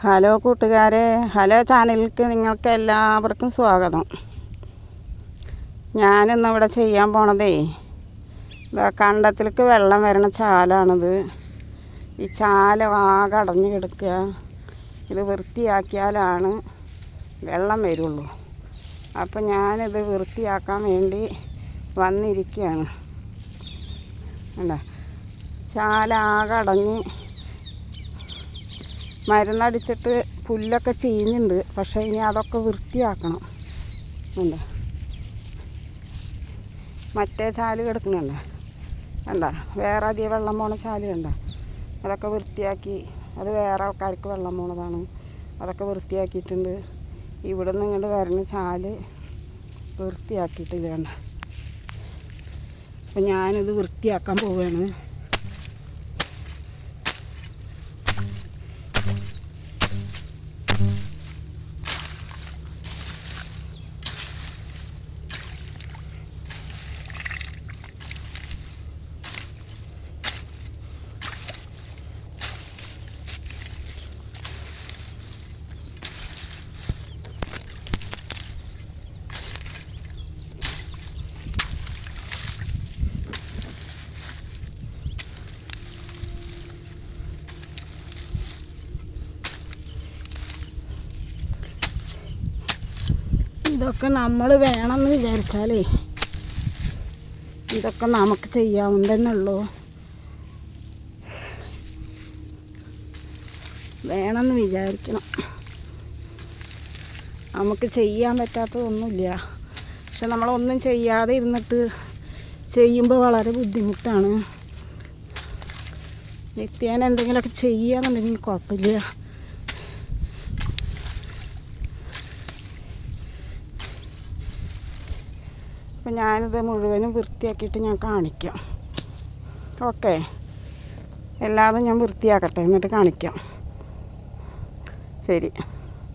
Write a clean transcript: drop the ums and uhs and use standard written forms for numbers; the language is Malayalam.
ഹലോ കൂട്ടുകാരെ, ഹലോ ചാനലിലേക്ക് നിങ്ങൾക്ക് എല്ലാവർക്കും സ്വാഗതം. ഞാനിന്നിവിടെ ചെയ്യാൻ പോണതേ കണ്ടത്തിലേക്ക് വെള്ളം വരണ ചാലാണിത്. ഈ ചാല ആകെ അടഞ്ഞു കിടക്കുക. ഇത് വൃത്തിയാക്കിയാലാണ് വെള്ളം വരുള്ളൂ. അപ്പം ഞാനിത് വൃത്തിയാക്കാൻ വേണ്ടി വന്നിരിക്കുകയാണ്. അല്ല, ചാല ആകെ അടഞ്ഞ് മരുന്നടിച്ചിട്ട് പുല്ലൊക്കെ ചീഞ്ഞുണ്ട്. പക്ഷേ ഇനി അതൊക്കെ വൃത്തിയാക്കണം. എന്താ മറ്റേ ചാല് കിടക്കണുണ്ട്, കണ്ട വേറെ അധികം വെള്ളം പോണ ചാല് കണ്ട. അതൊക്കെ വൃത്തിയാക്കി, അത് വേറെ ആൾക്കാർക്ക് വെള്ളം പോണതാണ്. അതൊക്കെ വൃത്തിയാക്കിയിട്ടുണ്ട്. ഇവിടെ നിന്ന് ഇങ്ങോട്ട് വരുന്ന ചാല് വൃത്തിയാക്കിയിട്ടില്ല കണ്ട. അപ്പം ഞാനിത് വൃത്തിയാക്കാൻ പോവുകയാണ്. ഇതൊക്കെ നമ്മൾ വേണമെന്ന് വിചാരിച്ചാലേ ഇതൊക്കെ നമുക്ക് ചെയ്യാവുന്നതന്നെ ഉള്ളൂ. വേണമെന്ന് വിചാരിക്കണം. നമുക്ക് ചെയ്യാൻ പറ്റാത്തതൊന്നുമില്ല. പക്ഷെ നമ്മളൊന്നും ചെയ്യാതെ ഇരുന്നിട്ട് ചെയ്യുമ്പോൾ വളരെ ബുദ്ധിമുട്ടാണ്. നിത്യേന എന്തെങ്കിലുമൊക്കെ ചെയ്യാന്നുണ്ടെങ്കിൽ കുഴപ്പമില്ല. അപ്പം ഞാനിത് മുഴുവനും വൃത്തിയാക്കിയിട്ട് ഞാൻ കാണിക്കാം. ഓക്കെ, എല്ലാതും ഞാൻ വൃത്തിയാക്കട്ടെ, എന്നിട്ട് കാണിക്കാം. ശരി.